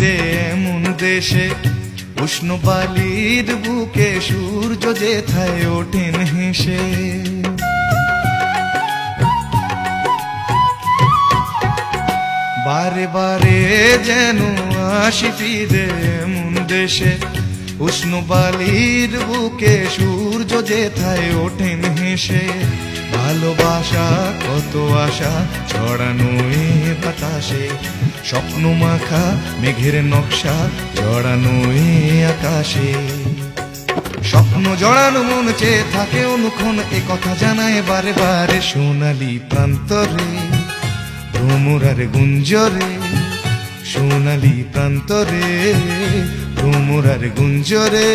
ফিরে এমন দেশে, উষ্ণ বালির বুকে সূর্য যেথায় ওঠেন হেসে। বারে বারে যেন আসি ফিরে এমন দেশে, উষ্ণ বালির বুকে সূর্য যেথায় ওঠেন হেসে। ভালোবাসা কত আশা ছড়ানো এ বাতাসে, স্বপ্ন মাখা মেঘের নকশা জড়ানো এ আকাশে। স্বপ্ন জড়ানো মন চেয়ে থাকে অনুক্ষণ, এ কথা জানায় বারে বারে সোনালি প্রান্তরে ভ্রমরার গুঞ্জরে। সোনালি প্রান্তরে ভ্রমরার গুঞ্জরে।